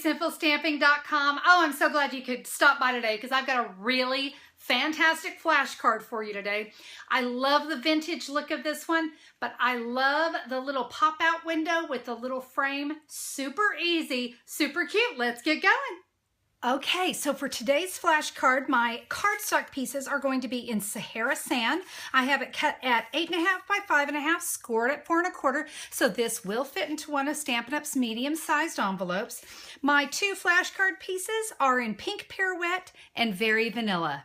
simplestamping.com. Oh, I'm so glad you could stop by today because I've got a really fantastic flashcard for you today. I love the vintage look of this one, but I love the little pop-out window with the little frame. Super easy, super cute. Let's get going. Okay, so for today's flashcard, my cardstock pieces are going to be in Sahara Sand. I have it cut at 8.5 by 5.5, scored at 4 1/4, so this will fit into one of Stampin' Up's medium-sized envelopes. My two flashcard pieces are in pink Pirouette and Very Vanilla.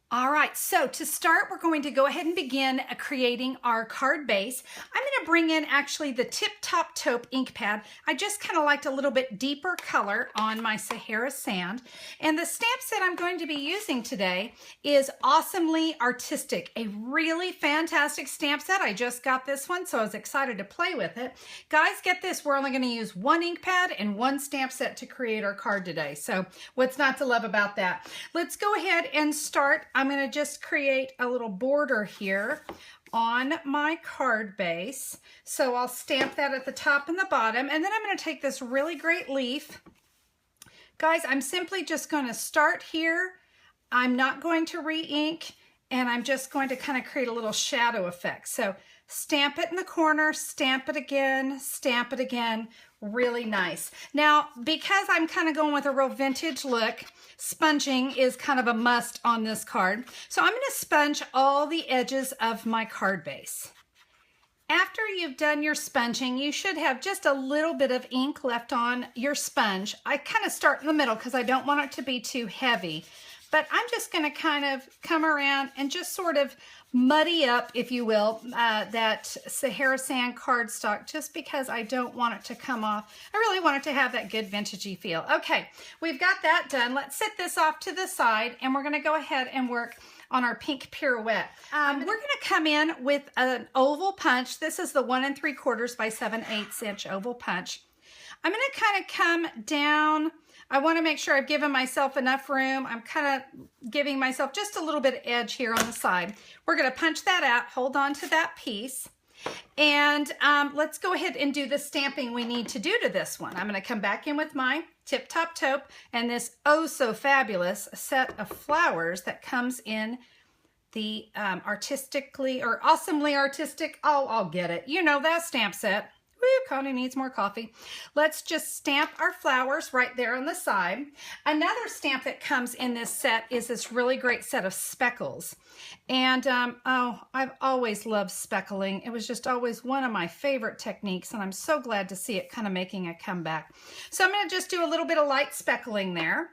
All right, so to start, we're going to go ahead and begin creating our card base. I'm going to bring in actually the Tip Top Taupe ink pad. I just kind of liked a little bit deeper color on my Sahara Sand. And the stamp set I'm going to be using today is Awesomely Artistic, a really fantastic stamp set. I just got this one, so I was excited to play with it. Guys, get this, we're only going to use one ink pad and one stamp set to create our card today. So what's not to love about that? Let's go ahead and start. I'm going to just create a little border here on my card base. So I'll stamp that at the top and the bottom, and then I'm going to take this really great leaf. Guys, I'm simply just going to start here. I'm not going to re-ink, and I'm just going to kind of create a little shadow effect. So stamp it in the corner, stamp it again, really nice. Now, because I'm kind of going with a real vintage look, sponging is kind of a must on this card. So I'm going to sponge all the edges of my card base. After you've done your sponging, you should have just a little bit of ink left on your sponge. I kind of start in the middle because I don't want it to be too heavy. But I'm just going to kind of come around and just sort of muddy up, if you will, that Sahara Sand cardstock, just because I don't want it to come off. I really want it to have that good vintagey feel. Okay, we've got that done. Let's set this off to the side, and we're going to go ahead and work on our pink Pirouette. We're going to come in with an oval punch. This is the 1 3/4 by 7/8 inch oval punch. I'm going to kind of come down. I want to make sure I've given myself enough room. I'm kind of giving myself just a little bit of edge here on the side. We're going to punch that out, hold on to that piece, and let's go ahead and do the stamping we need to do to this one. I'm going to come back in with my Tip Top Taupe and this oh so fabulous set of flowers that comes in the artistically or awesomely artistic. Oh, I'll get it. You know that stamp set. Woo, Connie needs more coffee. Let's just stamp our flowers right there on the side. Another stamp that comes in this set is this really great set of speckles. And oh, I've always loved speckling. It was just always one of my favorite techniques, and I'm so glad to see it kind of making a comeback. So I'm going to just do a little bit of light speckling there.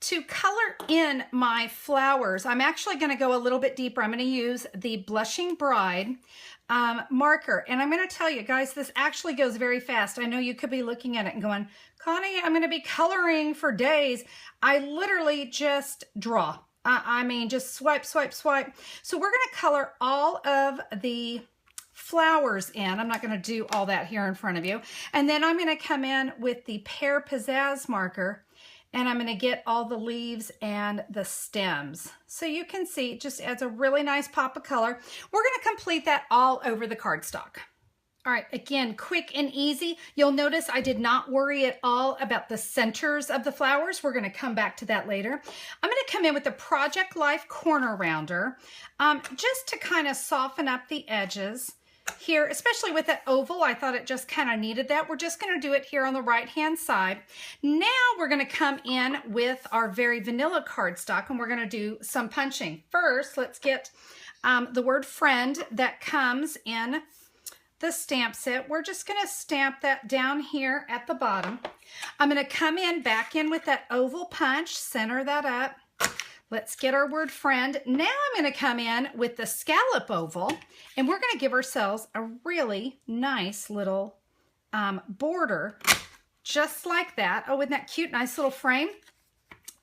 To color in my flowers, I'm actually going to go a little bit deeper. I'm going to use the Blushing Bride marker. And I'm going to tell you guys, this actually goes very fast. I know you could be looking at it and going, Connie, I'm going to be coloring for days. I literally just draw. I mean, just swipe, swipe, swipe. So we're going to color all of the flowers in. I'm not going to do all that here in front of you. And then I'm going to come in with the Pear Pizzazz marker, and I'm going to get all the leaves and the stems. So you can see it just adds a really nice pop of color. We're going to complete that all over the cardstock. All right, again, quick and easy. You'll notice I did not worry at all about the centers of the flowers. We're going to come back to that later. I'm going to come in with the Project Life Corner Rounder just to kind of soften up the edges here, especially with that oval. I thought it just kind of needed that. We're just going to do it here on the right hand side. Now we're going to come in with our Very Vanilla cardstock, and we're going to do some punching. First, let's get the word friend that comes in the stamp set. We're just going to stamp that down here at the bottom. I'm going to come in back in with that oval punch, center that up. Let's get our word friend. Now I'm going to come in with the scallop oval, and we're going to give ourselves a really nice little border, just like that. Oh, isn't that cute? Nice little frame.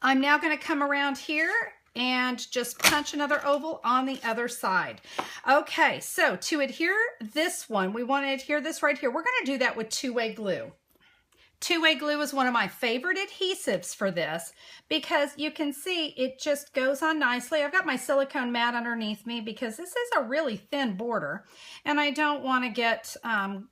I'm now going to come around here and just punch another oval on the other side. Okay, so to adhere this one, we want to adhere this right here. We're going to do that with two-way glue. Two-way glue is one of my favorite adhesives for this because you can see it just goes on nicely. I've got my silicone mat underneath me because this is a really thin border and I don't want to get,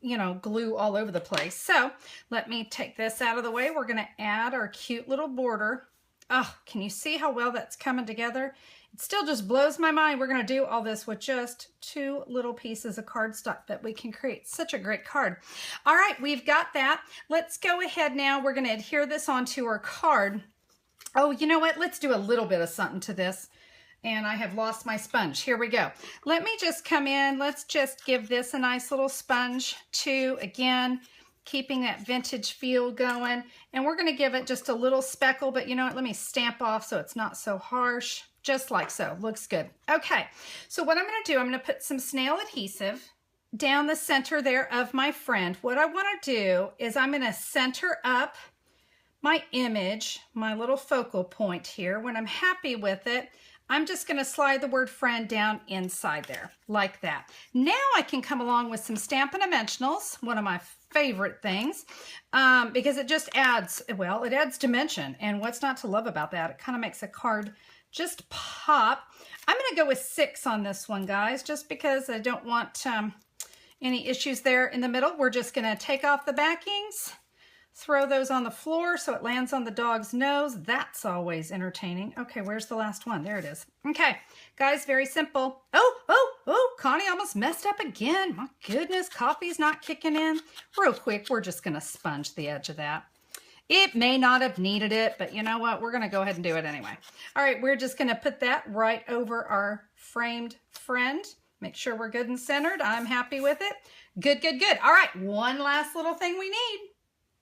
you know, glue all over the place. So let me take this out of the way. We're going to add our cute little border. Oh, can you see how well that's coming together? It still just blows my mind. We're going to do all this with just 2 little pieces of cardstock that we can create such a great card. All right, we've got that. Let's go ahead now. We're going to adhere this onto our card. Oh, you know what? Let's do a little bit of something to this. And I have lost my sponge. Here we go. Let me just come in. Let's just give this a nice little sponge too. Again, keeping that vintage feel going. And we're going to give it just a little speckle, but you know what? Let me stamp off so it's not so harsh. Just like so. Looks good. Okay, so what I'm going to do, I'm going to put some snail adhesive down the center there of my friend. What I want to do is I'm going to center up my image, my little focal point here. When I'm happy with it, I'm just going to slide the word friend down inside there, like that. Now I can come along with some Stampin' Dimensionals, one of my favorite things, because it just adds, well, it adds dimension. And what's not to love about that? It kind of makes a card just pop. I'm going to go with 6 on this one, guys, just because I don't want any issues there in the middle. We're just going to take off the backings, throw those on the floor so it lands on the dog's nose. That's always entertaining. Okay, where's the last one? There it is. Okay, guys, very simple. Oh, Connie almost messed up again. My goodness, coffee's not kicking in. Real quick, we're just going to sponge the edge of that. It may not have needed it, but you know what? We're going to go ahead and do it anyway. All right, we're just going to put that right over our framed friend. Make sure we're good and centered. I'm happy with it. Good, good, good. All right, one last little thing we need,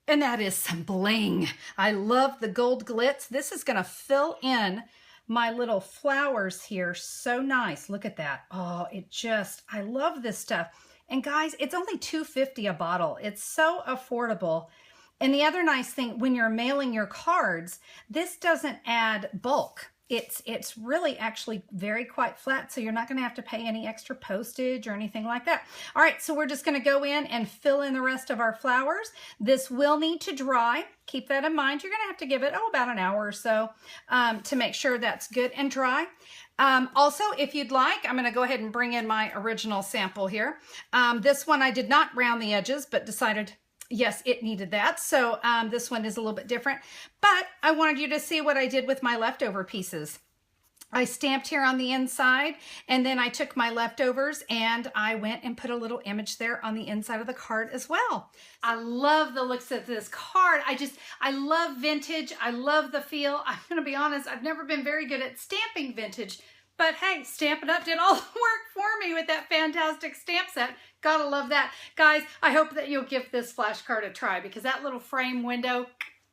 and that is some bling. I love the gold glitz. This is going to fill in my little flowers here. So nice. Look at that. Oh, I love this stuff. And guys, it's only $2.50 a bottle. It's so affordable. And the other nice thing, when you're mailing your cards, this doesn't add bulk. It's really actually very quite flat, so you're not going to have to pay any extra postage or anything like that. All right, so we're just going to go in and fill in the rest of our flowers. This will need to dry. Keep that in mind. You're going to have to give it, about an hour or so to make sure that's good and dry. Also, if you'd like, I'm going to go ahead and bring in my original sample here. This one I did not round the edges, but decided, yes, it needed that. So this one is a little bit different, but I wanted you to see what I did with my leftover pieces. I stamped here on the inside, and then I took my leftovers and I went and put a little image there on the inside of the card as well. I love the looks of this card. I love vintage. I love the feel. I'm going to be honest, I've never been very good at stamping vintage, but hey, Stampin' Up! Did all the work for me with that fantastic stamp set. Gotta love that. Guys, I hope that you'll give this flashcard a try because that little frame window,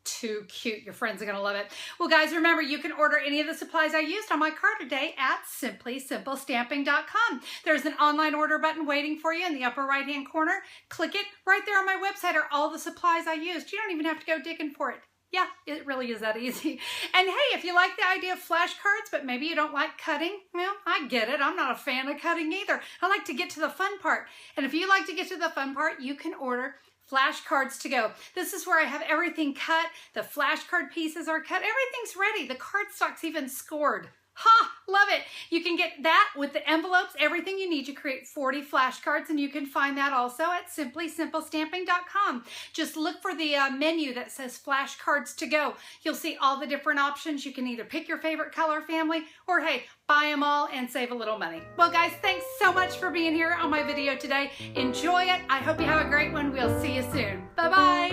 too cute. Your friends are gonna love it. Well, guys, remember, you can order any of the supplies I used on my card today at simplysimplestamping.com. There's an online order button waiting for you in the upper right-hand corner. Click it. Right there on my website are all the supplies I used. You don't even have to go digging for it. Yeah, it really is that easy. And hey, if you like the idea of flashcards, but maybe you don't like cutting, well, I get it. I'm not a fan of cutting either. I like to get to the fun part. And if you like to get to the fun part, you can order flashcards to go. This is where I have everything cut. The flashcard pieces are cut. Everything's ready. The cardstock's even scored. Ha! Love it. You can get that with the envelopes, everything you need to create 40 flashcards, and you can find that also at simplysimplestamping.com. Just look for the menu that says flashcards to go. You'll see all the different options. You can either pick your favorite color family or, hey, buy them all and save a little money. Well, guys, thanks so much for being here on my video today. Enjoy it. I hope you have a great one. We'll see you soon. Bye-bye.